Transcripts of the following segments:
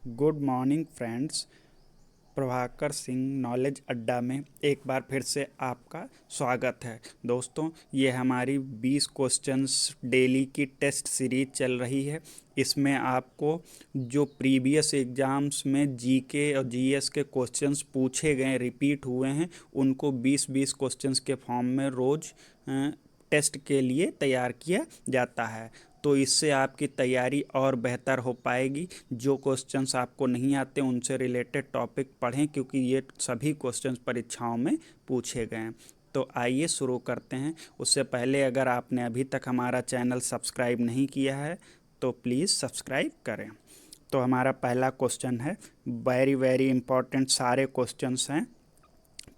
Good morning friends. Prabhakar Singh knowledge अड्डा में एक बार फिर से आपका स्वागत है। दोस्तों, ये हमारी 20 क्वेश्चंस डेली की टेस्ट सीरीज चल रही है। इसमें आपको जो प्रीवियस एग्ज़ाम्स में जीके और जीएस के क्वेश्चंस पूछे गए रिपीट हुए हैं, उनको 20-20 क्वेश्चंस के फॉर्म में रोज़ टेस्ट के लिए तैयार किया जाता है। तो इससे आपकी तैयारी और बेहतर हो पाएगी। जो क्वेश्चंस आपको नहीं आते उनसे रिलेटेड टॉपिक पढ़ें, क्योंकि ये सभी क्वेश्चंस परीक्षाओं में पूछे गए हैं। तो आइए शुरू करते हैं। उससे पहले अगर आपने अभी तक हमारा चैनल सब्सक्राइब नहीं किया है तो प्लीज़ सब्सक्राइब करें। तो हमारा पहला क्वेश्चन है, वेरी वेरी इंपॉर्टेंट सारे क्वेश्चंस हैं।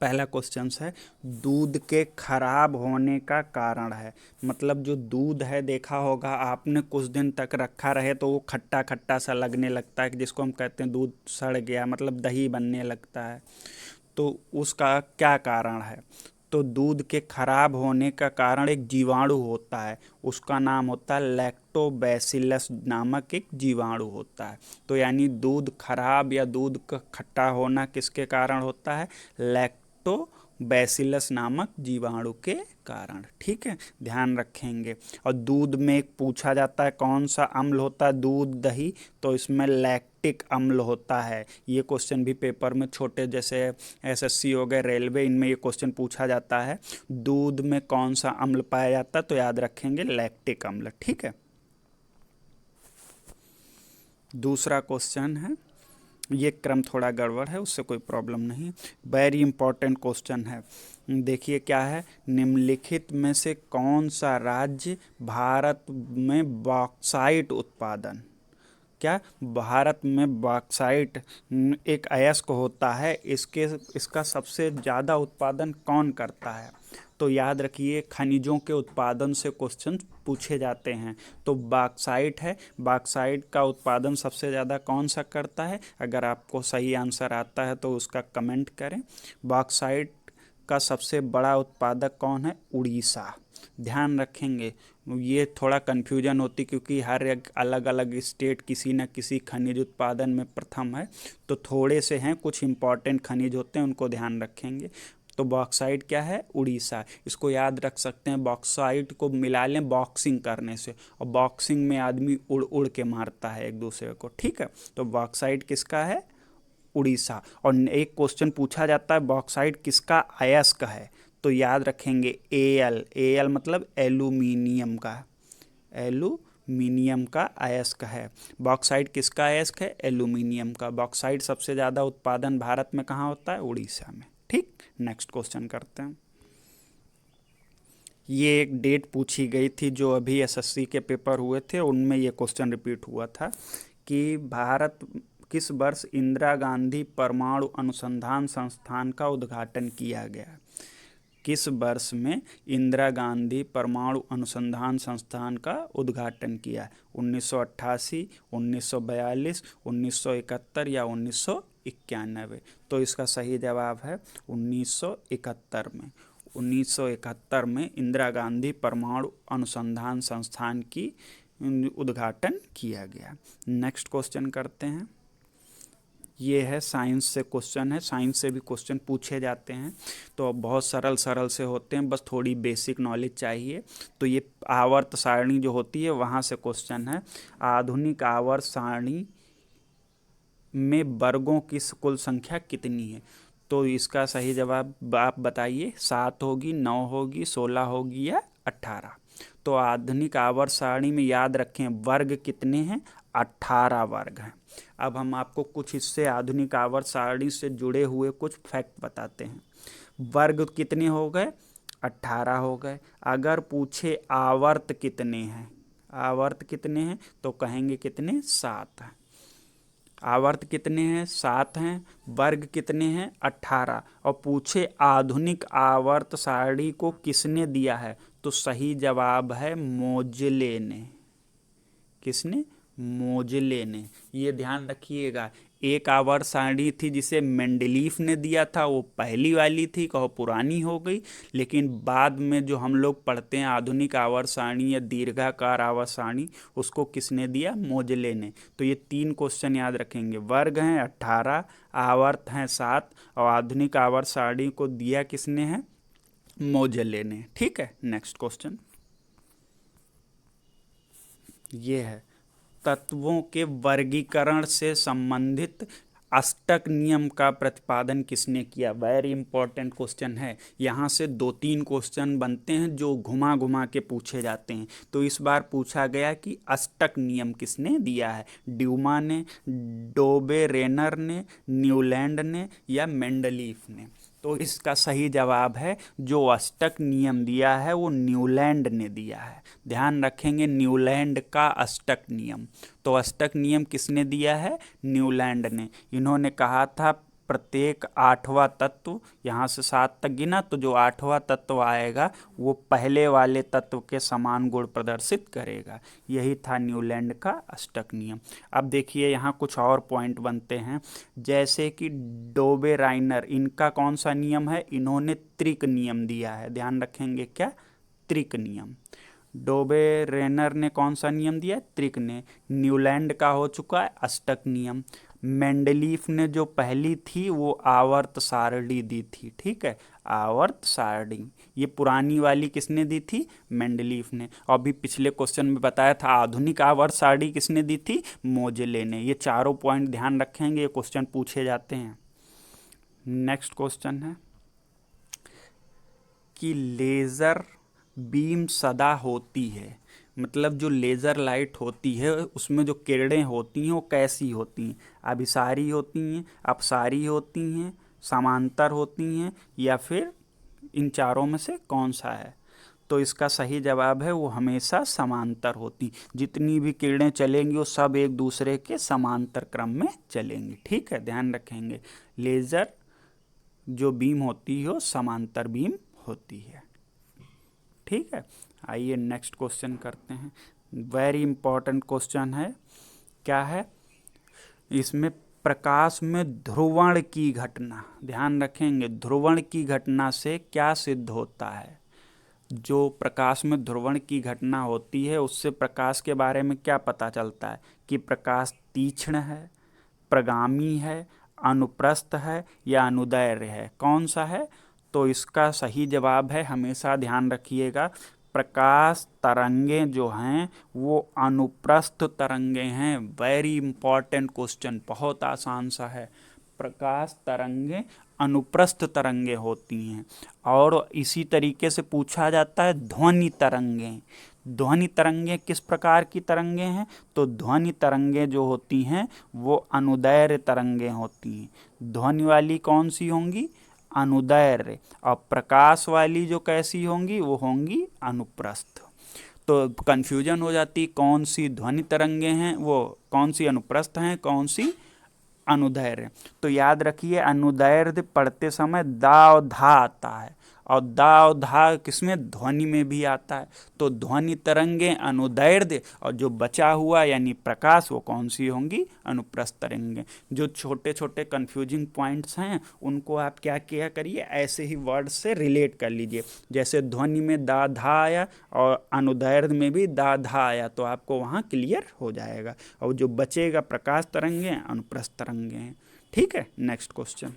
पहला क्वेश्चन है, दूध के खराब होने का कारण है। मतलब जो दूध है, देखा होगा आपने, कुछ दिन तक रखा रहे तो वो खट्टा खट्टा सा लगने लगता है, जिसको हम कहते हैं दूध सड़ गया, मतलब दही बनने लगता है। तो उसका क्या कारण है? तो दूध के खराब होने का कारण एक जीवाणु होता है, उसका नाम होता है लैक्टोबैसिलस नामक एक जीवाणु होता है। तो यानी दूध खराब या दूध का खट्टा होना किसके कारण होता है? लैक्टोबैसिलस नामक जीवाणु के कारण। ठीक है, ध्यान रखेंगे। और दूध में एक पूछा जाता है कौन सा अम्ल होता है, दूध दही, तो इसमें लैक्टिक अम्ल होता है। ये क्वेश्चन भी पेपर में छोटे जैसे एसएससी हो गए, रेलवे, इनमें ये क्वेश्चन पूछा जाता है, दूध में कौन सा अम्ल पाया जाता है, तो याद रखेंगे लैक्टिक अम्ल। ठीक है। दूसरा क्वेश्चन है, ये क्रम थोड़ा गड़बड़ है, उससे कोई प्रॉब्लम नहीं, वेरी इंपॉर्टेंट क्वेश्चन है। देखिए क्या है, निम्नलिखित में से कौन सा राज्य भारत में बॉक्साइट उत्पादन, क्या भारत में बॉक्साइट एक अयस्क होता है, इसका सबसे ज़्यादा उत्पादन कौन करता है? तो याद रखिए, खनिजों के उत्पादन से क्वेश्चन पूछे जाते हैं। तो बॉक्साइट है, बॉक्साइट का उत्पादन सबसे ज़्यादा कौन सा करता है? अगर आपको सही आंसर आता है तो उसका कमेंट करें। बॉक्साइट का सबसे बड़ा उत्पादक कौन है? उड़ीसा। ध्यान रखेंगे, ये थोड़ा कन्फ्यूजन होती, क्योंकि हर एक अलग अलग स्टेट किसी न किसी खनिज उत्पादन में प्रथम है। तो थोड़े से हैं, कुछ इंपॉर्टेंट खनिज होते हैं, उनको ध्यान रखेंगे। तो बॉक्साइट क्या है? उड़ीसा। इसको याद रख सकते हैं, बॉक्साइट को मिला लें बॉक्सिंग करने से, और बॉक्सिंग में आदमी उड़ उड़ के मारता है एक दूसरे को। ठीक है, तो बॉक्साइट किसका है? उड़ीसा। और एक क्वेश्चन पूछा जाता है, बॉक्साइट किसका अयस्क है? तो याद रखेंगे एल। एल मतलब एल्यूमिनियम का, एल्यूमिनियम का अयस्क है। बॉक्साइट किसका अयस्क है? एल्यूमिनियम का। बॉक्साइट सबसे ज़्यादा उत्पादन भारत में कहाँ होता है? उड़ीसा में। ठीक, नेक्स्ट क्वेश्चन करते हैं। ये एक डेट पूछी गई थी, जो अभी एसएससी के पेपर हुए थे उनमें ये क्वेश्चन रिपीट हुआ था कि भारत किस वर्ष इंदिरा गांधी परमाणु अनुसंधान संस्थान का उद्घाटन किया गया? किस वर्ष में इंदिरा गांधी परमाणु अनुसंधान संस्थान का उद्घाटन किया? 1988, 1942, 1971 या 1991? तो इसका सही जवाब है 1971 में। 1971 में इंदिरा गांधी परमाणु अनुसंधान संस्थान की उद्घाटन किया गया। नेक्स्ट क्वेश्चन करते हैं। ये है साइंस से क्वेश्चन है, साइंस से भी क्वेश्चन पूछे जाते हैं, तो बहुत सरल सरल से होते हैं, बस थोड़ी बेसिक नॉलेज चाहिए। तो ये आवर्त सारणी जो होती है वहाँ से क्वेश्चन है, आधुनिक आवर्त सारणी में वर्गों की कुल संख्या कितनी है? तो इसका सही जवाब आप बताइए, 7 होगी, 9 होगी, 16 होगी या 18? तो आधुनिक आवर्त सारणी में याद रखें वर्ग कितने हैं? 18 वर्ग हैं। अब हम आपको कुछ इससे आधुनिक आवर्त सारणी से जुड़े हुए कुछ फैक्ट बताते हैं। वर्ग कितने हो गए? 18 हो गए। अगर पूछे आवर्त कितने हैं, आवर्त कितने हैं, तो कहेंगे कितने? 7 हैं। आवर्त कितने हैं? 7 हैं। वर्ग कितने हैं? 18। और पूछे आधुनिक आवर्त सारणी को किसने दिया है, तो सही जवाब है मोजले ने। किसने? मोजले ने। ये ध्यान रखिएगा, एक आवर्त सारणी थी जिसे मेंडलीफ ने दिया था, वो पहली वाली थी, कहो पुरानी हो गई। लेकिन बाद में जो हम लोग पढ़ते हैं आधुनिक आवर्त सारणी या दीर्घाकार आवर्त सारणी, उसको किसने दिया? मोजले ने। तो ये 3 क्वेश्चन याद रखेंगे। वर्ग हैं 18, आवर्त हैं 7, और आधुनिक आवर्त सारणी को दिया किसने है? मोजले ने। ठीक है, नेक्स्ट क्वेश्चन ये है, तत्वों के वर्गीकरण से संबंधित अष्टक नियम का प्रतिपादन किसने किया? वेरी इंपॉर्टेंट क्वेश्चन है। यहाँ से 2-3 क्वेश्चन बनते हैं जो घुमा घुमा के पूछे जाते हैं। तो इस बार पूछा गया कि अष्टक नियम किसने दिया है? ड्यूमा ने, डोबे रेनर ने, न्यूलैंड ने, या मेंडलीफ ने? तो इसका सही जवाब है, जो अष्टक नियम दिया है वो न्यूलैंड ने दिया है। ध्यान रखेंगे, न्यूलैंड का अष्टक नियम। तो अष्टक नियम किसने दिया है? न्यूलैंड ने। इन्होंने कहा था प्रत्येक 8वां तत्व, यहाँ से 7 तक गिना, तो जो 8वां तत्व आएगा वो पहले वाले तत्व के समान गुण प्रदर्शित करेगा। यही था न्यूलैंड का अष्टक नियम। अब देखिए यहाँ कुछ और पॉइंट बनते हैं, जैसे कि डोबे राइनर, इनका कौन सा नियम है? इन्होंने त्रिक नियम दिया है। ध्यान रखेंगे, क्या? त्रिक नियम। डोबे रेनर ने कौन सा नियम दिया? त्रिक ने। न्यूलैंड का हो चुका है अष्टक नियम। मेंडलीफ ने जो पहली थी वो आवर्त सारणी दी थी। ठीक है, आवर्त सारणी, ये पुरानी वाली किसने दी थी? मेंडलीफ ने। और अभी पिछले क्वेश्चन में बताया था आधुनिक आवर्त सारणी किसने दी थी? मोजले ने। ये चारों पॉइंट ध्यान रखेंगे, ये क्वेश्चन पूछे जाते हैं। नेक्स्ट क्वेश्चन है कि लेज़र बीम सदा होती है, मतलब जो लेज़र लाइट होती है उसमें जो किरणें होती हैं वो कैसी होती हैं? अभिसारी होती हैं, अपसारी होती हैं, समांतर होती हैं, या फिर इन चारों में से कौन सा है? तो इसका सही जवाब है वो हमेशा समांतर होती। जितनी भी किरणें चलेंगी वो सब एक दूसरे के समांतर क्रम में चलेंगी। ठीक है, ध्यान रखेंगे, लेज़र जो बीम होती है वो समांतर बीम होती है। ठीक है, आइए नेक्स्ट क्वेश्चन करते हैं। वेरी इंपॉर्टेंट क्वेश्चन है। क्या है इसमें? प्रकाश में ध्रुवण की घटना। ध्यान रखेंगे, ध्रुवण की घटना से क्या सिद्ध होता है? जो प्रकाश में ध्रुवण की घटना होती है उससे प्रकाश के बारे में क्या पता चलता है? कि प्रकाश तीक्ष्ण है, प्रगामी है, अनुप्रस्थ है, या अनुदैर्घ्य है? कौन सा है? तो इसका सही जवाब है, हमेशा ध्यान रखिएगा, प्रकाश तरंगें जो हैं वो अनुप्रस्थ तरंगें हैं। वेरी इंपॉर्टेंट क्वेश्चन, बहुत आसान सा है। प्रकाश तरंगें अनुप्रस्थ तरंगें होती हैं। और इसी तरीके से पूछा जाता है ध्वनि तरंगें। ध्वनि तरंगें किस प्रकार की तरंगें हैं? तो ध्वनि तरंगें जो होती हैं वो अनुदैर्घ्य तरंगें होती हैं। ध्वनि वाली कौन सी होंगी? अनुदैर्घ्य। और प्रकाश वाली जो कैसी होंगी? वो होंगी अनुप्रस्थ। तो कन्फ्यूजन हो जाती, कौन सी ध्वनि तरंगें हैं, वो कौन सी अनुप्रस्थ हैं, कौन सी अनुदैर्घ्य। तो याद रखिए, अनुदैर्घ्य पढ़ते समय दा और धा आता है, और दा और धा किसमें? ध्वनि में भी आता है। तो ध्वनि तरंगें अनुदैर्घ्य, और जो बचा हुआ यानी प्रकाश वो कौन सी होंगी? अनुप्रस्थ तरंगें। जो छोटे छोटे कंफ्यूजिंग पॉइंट्स हैं उनको आप क्या किया करिए, ऐसे ही वर्ड से रिलेट कर लीजिए। जैसे ध्वनि में दा धा आया और अनुदैर्घ्य में भी दा धा आया, तो आपको वहाँ क्लियर हो जाएगा। और जो बचेगा प्रकाश तरंगें, अनुप्रस्थ तरंगें हैं। ठीक है, नेक्स्ट क्वेश्चन।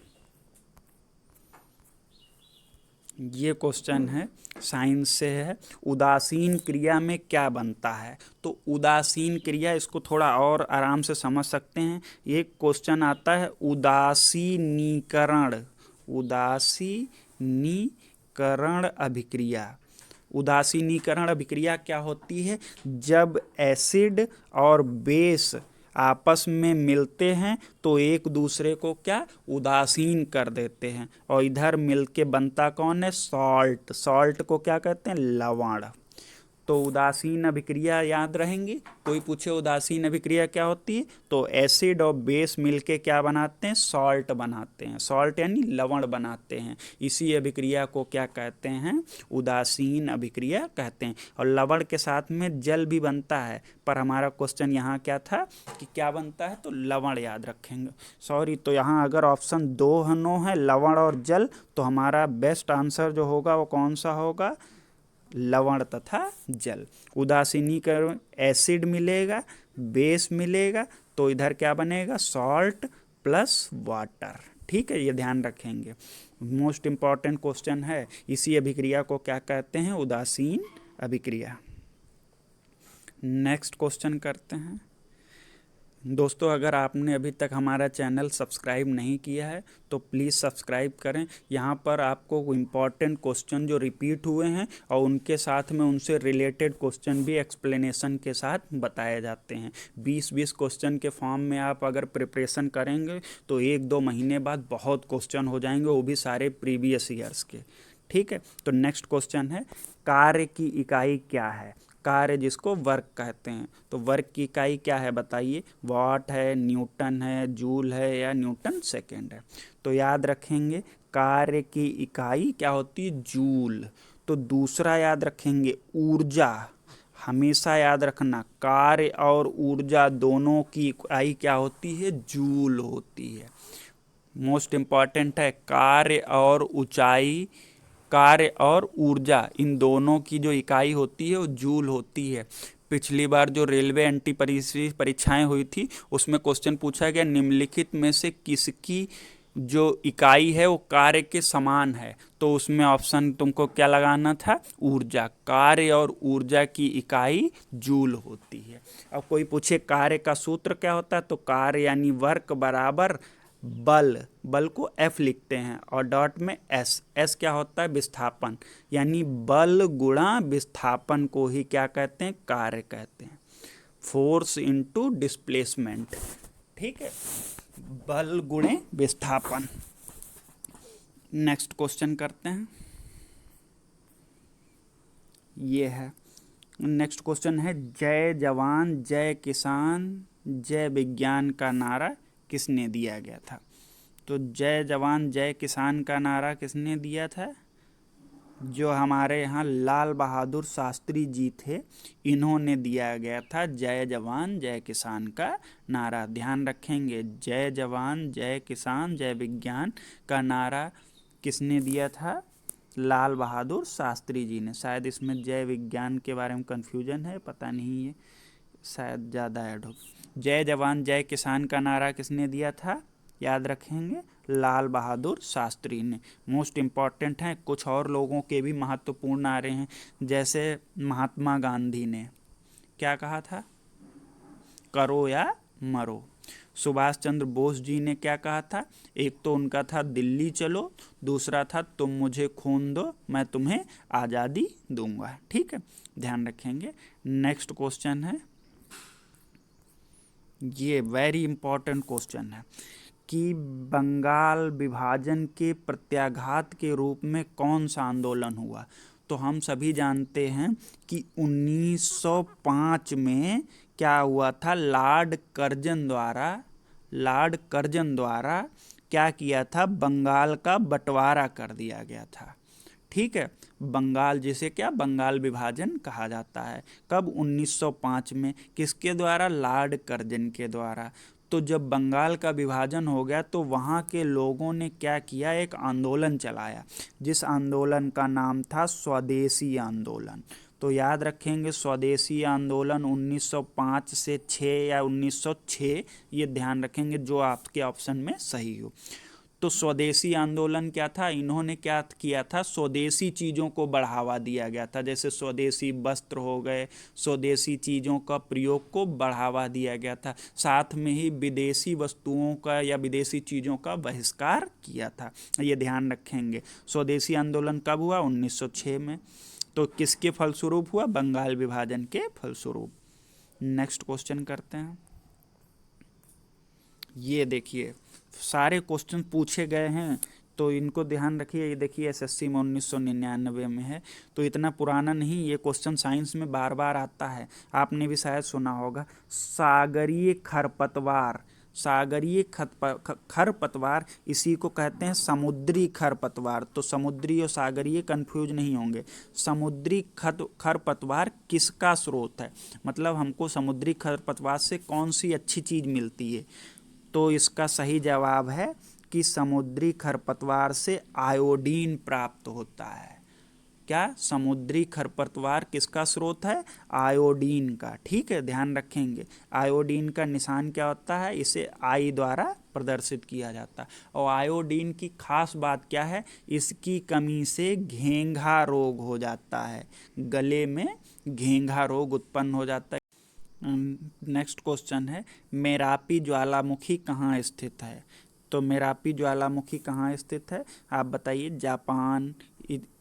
ये क्वेश्चन है, साइंस से है, उदासीन क्रिया में क्या बनता है? तो उदासीन क्रिया, इसको थोड़ा और आराम से समझ सकते हैं। एक क्वेश्चन आता है उदासीनीकरण। उदासीनीकरण अभिक्रिया। उदासीनीकरण अभिक्रिया क्या होती है? जब एसिड और बेस आपस में मिलते हैं तो एक दूसरे को क्या? उदासीन कर देते हैं। और इधर मिलके बनता कौन है? सॉल्ट। सॉल्ट को क्या कहते हैं? लवण। तो उदासीन अभिक्रिया याद रहेंगी। कोई पूछे उदासीन अभिक्रिया क्या होती है, तो एसिड और बेस मिलके क्या बनाते हैं, सॉल्ट बनाते हैं। सॉल्ट यानी लवण बनाते हैं। इसी अभिक्रिया को क्या कहते हैं, उदासीन अभिक्रिया कहते हैं। और लवण के साथ में जल भी बनता है, पर हमारा क्वेश्चन यहाँ क्या था कि क्या बनता है, तो लवण याद रखेंगे। सॉरी, तो यहाँ अगर ऑप्शन 2 नो है, लवण और जल, तो हमारा बेस्ट आंसर जो होगा वो कौन सा होगा, लवण तथा जल। उदासीनीकरण एसिड मिलेगा, बेस मिलेगा, तो इधर क्या बनेगा, सॉल्ट प्लस वाटर। ठीक है, ये ध्यान रखेंगे, मोस्ट इंपॉर्टेंट क्वेश्चन है। इसी अभिक्रिया को क्या कहते हैं, उदासीन अभिक्रिया। नेक्स्ट क्वेश्चन करते हैं। दोस्तों, अगर आपने अभी तक हमारा चैनल सब्सक्राइब नहीं किया है तो प्लीज़ सब्सक्राइब करें। यहाँ पर आपको इम्पॉर्टेंट क्वेश्चन जो रिपीट हुए हैं और उनके साथ में उनसे रिलेटेड क्वेश्चन भी एक्सप्लेनेशन के साथ बताए जाते हैं। 20-20 क्वेश्चन के फॉर्म में आप अगर प्रिपरेशन करेंगे तो 1-2 महीने बाद बहुत क्वेश्चन हो जाएंगे, वो भी सारे प्रीवियस ईयर्स के। ठीक है, तो नेक्स्ट क्वेश्चन है, कार्य की इकाई क्या है। कार्य जिसको वर्क कहते हैं, तो वर्क की इकाई क्या है बताइए, वाट है, न्यूटन है, जूल है, या न्यूटन सेकेंड है। तो याद रखेंगे कार्य की इकाई क्या होती है, जूल। तो दूसरा याद रखेंगे ऊर्जा, हमेशा याद रखना कार्य और ऊर्जा दोनों की इकाई क्या होती है, जूल होती है। मोस्ट इम्पॉर्टेंट है, कार्य और ऊंचाई, कार्य और ऊर्जा, इन दोनों की जो इकाई होती है वो जूल होती है। पिछली बार जो रेलवे एंटी परीक्षाएं हुई थी उसमें क्वेश्चन पूछा गया, निम्नलिखित में से किसकी जो इकाई है वो कार्य के समान है, तो उसमें ऑप्शन तुमको क्या लगाना था, ऊर्जा। कार्य और ऊर्जा की इकाई जूल होती है। अब कोई पूछे कार्य का सूत्र क्या होता है, तो कार्य यानी वर्क बराबर बल, बल को F लिखते हैं और डॉट में S, S क्या होता है, विस्थापन, यानी बल गुणा विस्थापन को ही क्या कहते हैं, कार्य कहते हैं। Force into displacement. ठीक है, बल गुणे विस्थापन। नेक्स्ट क्वेश्चन करते हैं, ये है नेक्स्ट क्वेश्चन है, जय जवान जय किसान जय विज्ञान का नारा किसने दिया गया था। तो जय जवान जय किसान का नारा किसने दिया था, जो हमारे यहाँ लाल बहादुर शास्त्री जी थे, इन्होंने दिया गया था जय जवान जय किसान का नारा। ध्यान रखेंगे, जय जवान जय किसान जय विज्ञान का नारा किसने दिया था, लाल बहादुर शास्त्री जी ने। शायद इसमें जय विज्ञान के बारे में कन्फ्यूजन है, पता नहीं है, शायद ज़्यादा ऐड हो। जय जवान जय किसान का नारा किसने दिया था, याद रखेंगे लाल बहादुर शास्त्री ने। मोस्ट इम्पॉर्टेंट हैं, कुछ और लोगों के भी महत्वपूर्ण आ रहे हैं, जैसे महात्मा गांधी ने क्या कहा था, करो या मरो। सुभाष चंद्र बोस जी ने क्या कहा था, एक तो उनका था दिल्ली चलो, दूसरा था तुम मुझे खून दो मैं तुम्हें आज़ादी दूंगा। ठीक है, ध्यान रखेंगे। नेक्स्ट क्वेश्चन है, ये वेरी इंपॉर्टेंट क्वेश्चन है कि बंगाल विभाजन के प्रत्याघात के रूप में कौन सा आंदोलन हुआ। तो हम सभी जानते हैं कि 1905 में क्या हुआ था, लॉर्ड कर्जन द्वारा क्या किया था, बंगाल का बंटवारा कर दिया गया था। ठीक है, बंगाल जिसे क्या बंगाल विभाजन कहा जाता है, कब, 1905 में, किसके द्वारा, लॉर्ड कर्जन के द्वारा। तो जब बंगाल का विभाजन हो गया तो वहाँ के लोगों ने क्या किया, एक आंदोलन चलाया, जिस आंदोलन का नाम था स्वदेशी आंदोलन। तो याद रखेंगे स्वदेशी आंदोलन 1905 से 6 या 1906, ये ध्यान रखेंगे जो आपके ऑप्शन में सही हो। तो स्वदेशी आंदोलन क्या था, इन्होंने क्या किया था, स्वदेशी चीज़ों को बढ़ावा दिया गया था, जैसे स्वदेशी वस्त्र हो गए, स्वदेशी चीज़ों का प्रयोग को बढ़ावा दिया गया था। साथ में ही विदेशी वस्तुओं का या विदेशी चीज़ों का बहिष्कार किया था, ये ध्यान रखेंगे। स्वदेशी आंदोलन कब हुआ, 1906 में। तो किसके फलस्वरूप हुआ, बंगाल विभाजन के फलस्वरूप। नेक्स्ट क्वेश्चन करते हैं, ये देखिए सारे क्वेश्चन पूछे गए हैं तो इनको ध्यान रखिए। ये देखिए एसएससी में 1999 में है, तो इतना पुराना नहीं। ये क्वेश्चन साइंस में बार बार आता है, आपने भी शायद सुना होगा। सागरीय खरपतवार, सागरीय खरपतवार, इसी को कहते हैं समुद्री खरपतवार। तो समुद्री और सागरीय कंफ्यूज नहीं होंगे। समुद्री खरपतवार किसका स्रोत है, मतलब हमको समुद्री खरपतवार से कौन सी अच्छी चीज़ मिलती है। तो इसका सही जवाब है कि समुद्री खरपतवार से आयोडीन प्राप्त होता है। क्या समुद्री खरपतवार किसका स्रोत है, आयोडीन का। ठीक है, ध्यान रखेंगे। आयोडीन का निशान क्या होता है, इसे आई द्वारा प्रदर्शित किया जाता है। और आयोडीन की खास बात क्या है, इसकी कमी से घेंघा रोग हो जाता है, गले में घेंघा रोग उत्पन्न हो जाता है। नेक्स्ट क्वेश्चन है, मेरापी ज्वालामुखी कहाँ स्थित है। तो मेरापी ज्वालामुखी कहाँ स्थित है, आप बताइए। जापान,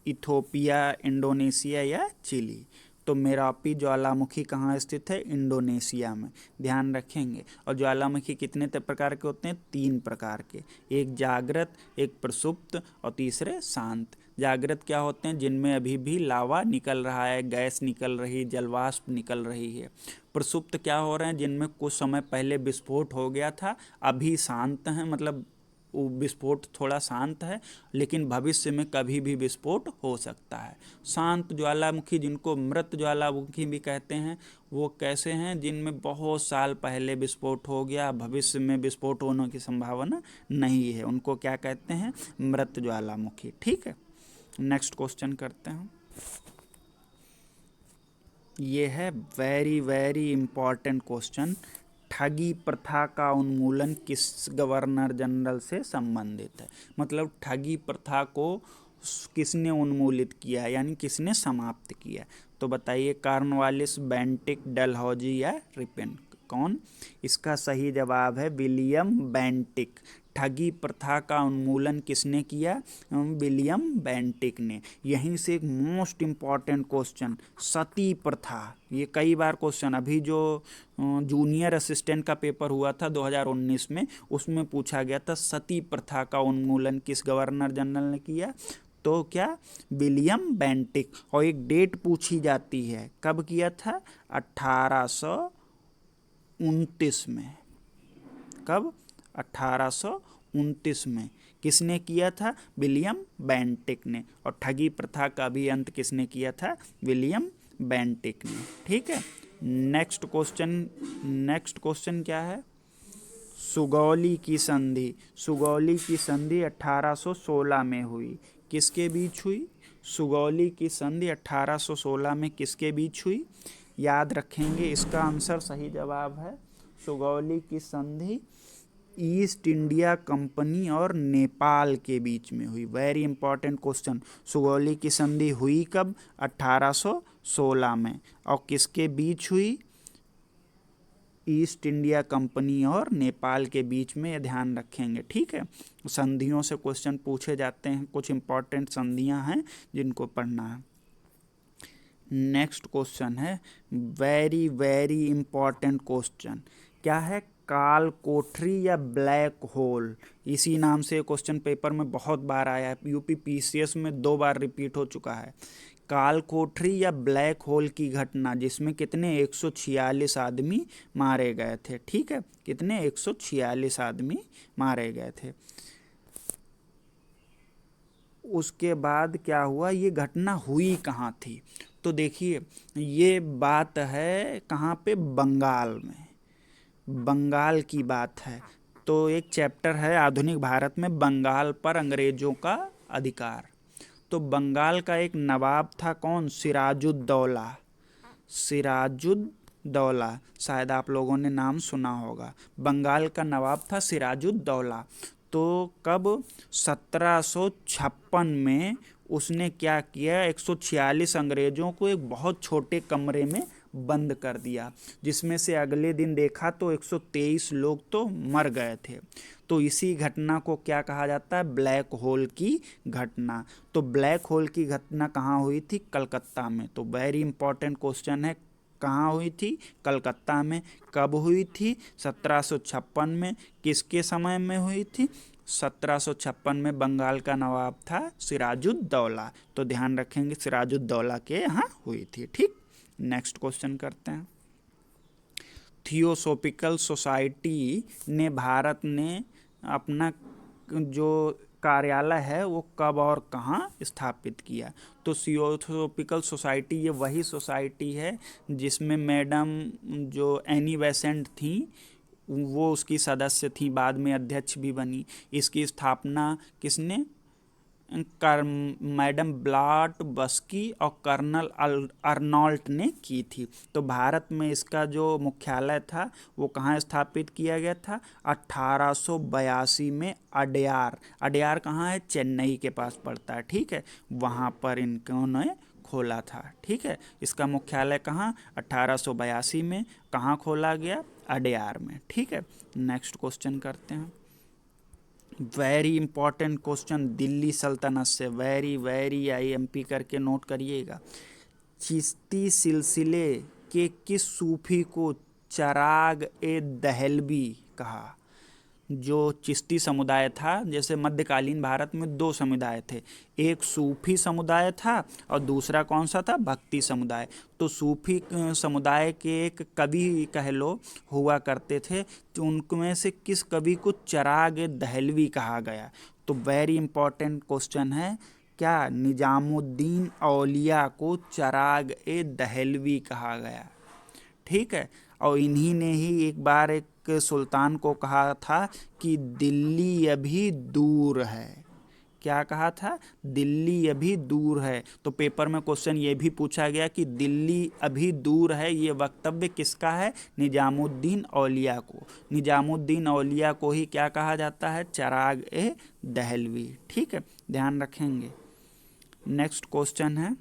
इथोपिया, इंडोनेशिया या चिली। तो मेरापी ज्वालामुखी कहाँ स्थित है, इंडोनेशिया में। ध्यान रखेंगे। और ज्वालामुखी कितने प्रकार के होते हैं, 3 प्रकार के। एक जागृत, एक प्रसुप्त और तीसरे शांत। जागृत क्या होते हैं, जिनमें अभी भी लावा निकल रहा है, गैस निकल रही, जलवाष्प निकल रही है। प्रसुप्त क्या हो रहे हैं, जिनमें कुछ समय पहले विस्फोट हो गया था, अभी शांत हैं, मतलब वो विस्फोट थोड़ा शांत है, लेकिन भविष्य में कभी भी विस्फोट हो सकता है। शांत ज्वालामुखी, जिनको मृत ज्वालामुखी भी कहते हैं, वो कैसे हैं, जिनमें बहुत साल पहले विस्फोट हो गया, भविष्य में विस्फोट होने की संभावना नहीं है, उनको क्या कहते हैं, मृत ज्वालामुखी। ठीक है, नेक्स्ट क्वेश्चन करते हैं। ये है वेरी वेरी इम्पॉर्टेंट क्वेश्चन। ठगी प्रथा का उन्मूलन किस गवर्नर जनरल से संबंधित है, मतलब ठगी प्रथा को किसने उन्मूलित किया, यानी किसने समाप्त किया। तो बताइए, कॉर्नवालिस, बेंटिक, डलहौजी या रिपन, कौन। इसका सही जवाब है विलियम बेंटिक। ठगी प्रथा का उन्मूलन किसने किया, विलियम बेंटिक ने। यहीं से एक मोस्ट इम्पॉर्टेंट क्वेश्चन, सती प्रथा। ये कई बार क्वेश्चन, अभी जो जूनियर असिस्टेंट का पेपर हुआ था 2019 में, उसमें पूछा गया था सती प्रथा का उन्मूलन किस गवर्नर जनरल ने किया। तो क्या, विलियम बेंटिक। और एक डेट पूछी जाती है, कब किया था, 1829 में। कब, 1829 में। किसने किया था, विलियम बेंटिक ने। और ठगी प्रथा का भी अंत किसने किया था, विलियम बेंटिक ने। ठीक है, नेक्स्ट क्वेश्चन क्या है, सुगौली की संधि। सुगौली की संधि 1816 में हुई, किसके बीच हुई, सुगौली की संधि 1816 में किसके बीच हुई। याद रखेंगे, इसका आंसर सही जवाब है, सुगौली की संधि ईस्ट इंडिया कंपनी और नेपाल के बीच में हुई। Very important question. सुगौली की संधि हुई कब, 1816 में, और किसके बीच हुई, ईस्ट इंडिया कंपनी और नेपाल के बीच में। ये ध्यान रखेंगे। ठीक है, संधियों से क्वेश्चन पूछे जाते हैं, कुछ इंपॉर्टेंट संधियां हैं जिनको पढ़ना है। नेक्स्ट क्वेश्चन है वेरी वेरी इंपॉर्टेंट क्वेश्चन, क्या है, काल कोठरी या ब्लैक होल। इसी नाम से क्वेश्चन पेपर में बहुत बार आया है, यूपी पीसीएस में 2 बार रिपीट हो चुका है। काल कोठरी या ब्लैक होल की घटना, जिसमें कितने 146 आदमी मारे गए थे। ठीक है, कितने 146 आदमी मारे गए थे। उसके बाद क्या हुआ, ये घटना हुई कहाँ थी। तो देखिए, ये बात है कहाँ पे, बंगाल में। बंगाल की बात है। तो एक चैप्टर है आधुनिक भारत में, बंगाल पर अंग्रेजों का अधिकार। तो बंगाल का एक नवाब था, कौन, सिराजुद्दौला। सिराजुद्दौला, शायद आप लोगों ने नाम सुना होगा। बंगाल का नवाब था सिराजुद्दौला। तो कब, 1756 में उसने क्या किया, 146 अंग्रेजों को एक बहुत छोटे कमरे में बंद कर दिया, जिसमें से अगले दिन देखा तो 123 लोग तो मर गए थे। तो इसी घटना को क्या कहा जाता है, ब्लैक होल की घटना। तो ब्लैक होल की घटना कहाँ हुई थी, कलकत्ता में। तो वेरी इंपॉर्टेंट क्वेश्चन है, कहाँ हुई थी, कलकत्ता में। कब हुई थी, 1756 में। किसके समय में हुई थी, 1756 में बंगाल का नवाब था सिराजुद्दौला। तो ध्यान रखेंगे सिराजुद्दौला के यहाँ हुई थी। ठीक, नेक्स्ट क्वेश्चन करते हैं। थियोसॉफिकल सोसाइटी ने भारत ने अपना जो कार्यालय है वो कब और कहाँ स्थापित किया? तो थियोसॉफिकल सोसाइटी ये वही सोसाइटी है जिसमें मैडम जो एनी बेसेंट थी वो उसकी सदस्य थी, बाद में अध्यक्ष भी बनी। इसकी स्थापना किसने? मैडम ब्लाट बस्की और कर्नल अर्नॉल्ट ने की थी। तो भारत में इसका जो मुख्यालय था वो कहाँ स्थापित किया गया था? 1882 में अडयार। अडयार कहाँ है? चेन्नई के पास पड़ता है। ठीक है, वहाँ पर इन्होंने खोला था। ठीक है, इसका मुख्यालय कहाँ? 1882 में। कहाँ खोला गया? अडयार में। ठीक है, नेक्स्ट क्वेश्चन करते हैं। वेरी इंपॉर्टेंट क्वेश्चन दिल्ली सल्तनत से, वेरी आईएमपी करके नोट करिएगा। चिश्ती सिलसिले के किस सूफी को चराग ए दहलवी कहा? जो चिश्ती समुदाय था, जैसे मध्यकालीन भारत में दो समुदाय थे, एक सूफी समुदाय था और दूसरा कौन सा था? भक्ति समुदाय। तो सूफी समुदाय के एक कवि कह लो हुआ करते थे, तो उनमें से किस कवि को चराग ए दहलवी कहा गया? तो वेरी इंपॉर्टेंट क्वेश्चन है, क्या निजामुद्दीन औलिया को चराग ए दहलवी कहा गया? ठीक है, और इन्हीं ने ही एक बार एक सुल्तान को कहा था कि दिल्ली अभी दूर है। क्या कहा था? दिल्ली अभी दूर है। तो पेपर में क्वेश्चन ये भी पूछा गया कि दिल्ली अभी दूर है, ये वक्तव्य किसका है? निजामुद्दीन औलिया को। निजामुद्दीन औलिया को ही क्या कहा जाता है? चराग ए दहलवी। ठीक है, ध्यान रखेंगे। नेक्स्ट क्वेश्चन है,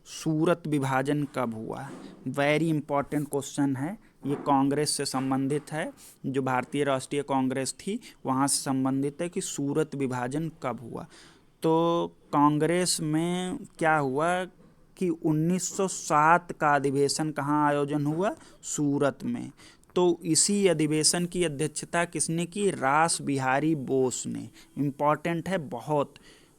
सूरत विभाजन कब हुआ? वेरी इंपॉर्टेंट क्वेश्चन है, ये कांग्रेस से संबंधित है, जो भारतीय राष्ट्रीय कांग्रेस थी वहाँ से संबंधित है कि सूरत विभाजन कब हुआ। तो कांग्रेस में क्या हुआ कि 1907 का अधिवेशन कहाँ आयोजन हुआ? सूरत में। तो इसी अधिवेशन की अध्यक्षता किसने की? रास बिहारी बोस ने। इम्पॉर्टेंट है बहुत,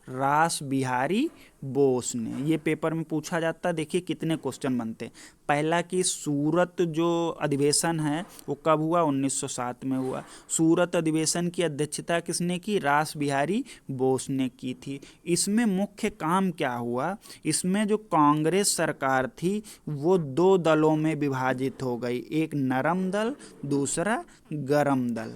रास बिहारी बोस ने। ये पेपर में पूछा जाता है। देखिए कितने क्वेश्चन बनते हैं। पहला कि सूरत जो अधिवेशन है वो कब हुआ? 1907 में हुआ। सूरत अधिवेशन की अध्यक्षता किसने की? रास बिहारी बोस ने की थी। इसमें मुख्य काम क्या हुआ? इसमें जो कांग्रेस सरकार थी वो दो दलों में विभाजित हो गई, एक नरम दल, दूसरा गरम दल।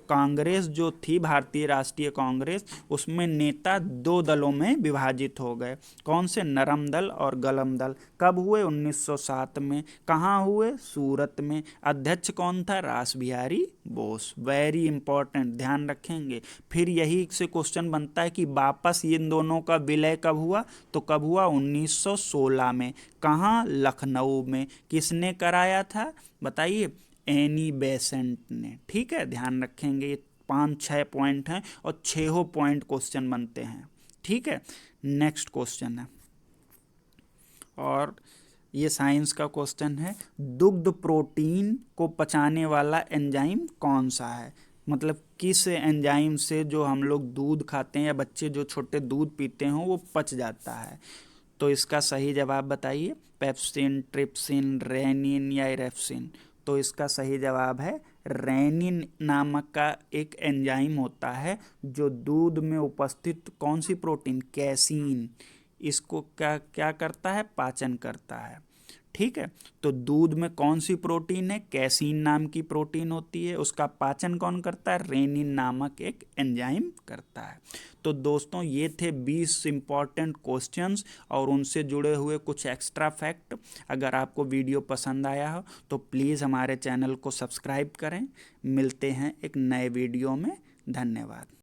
कांग्रेस जो थी भारतीय राष्ट्रीय कांग्रेस, उसमें नेता दो दलों में विभाजित हो गए। कौन से? नरम दल और गरम दल। कब हुए? 1907 में। कहाँ हुए? सूरत में। अध्यक्ष कौन था? रास बिहारी बोस। वेरी इंपॉर्टेंट, ध्यान रखेंगे। फिर यही से क्वेश्चन बनता है कि वापस इन दोनों का विलय कब हुआ? तो कब हुआ? 1916 में। कहाँ? लखनऊ में। किसने कराया था? बताइए। एनी बेसेंट ने। ठीक है, ध्यान रखेंगे। ये 5-6 पॉइंट हैं और 6 पॉइंट क्वेश्चन बनते हैं। ठीक है, नेक्स्ट क्वेश्चन है, और ये साइंस का क्वेश्चन है। दुग्ध प्रोटीन को पचाने वाला एंजाइम कौन सा है? मतलब किस एंजाइम से जो हम लोग दूध खाते हैं या बच्चे जो छोटे दूध पीते हैं वो पच जाता है? तो इसका सही जवाब बताइए। पेप्सिन, ट्रिप्सिन, रेनिन या इरेप्सिन? तो इसका सही जवाब है रेनिन नामक का एक एंजाइम होता है जो दूध में उपस्थित कौन सी प्रोटीन? कैसीन। इसको क्या क्या करता है? पाचन करता है। ठीक है, तो दूध में कौन सी प्रोटीन है? कैसीन नाम की प्रोटीन होती है। उसका पाचन कौन करता है? रेनिन नामक एक एंजाइम करता है। तो दोस्तों ये थे 20 इंपॉर्टेंट क्वेश्चंस और उनसे जुड़े हुए कुछ एक्स्ट्रा फैक्ट। अगर आपको वीडियो पसंद आया हो तो प्लीज़ हमारे चैनल को सब्सक्राइब करें। मिलते हैं एक नए वीडियो में। धन्यवाद।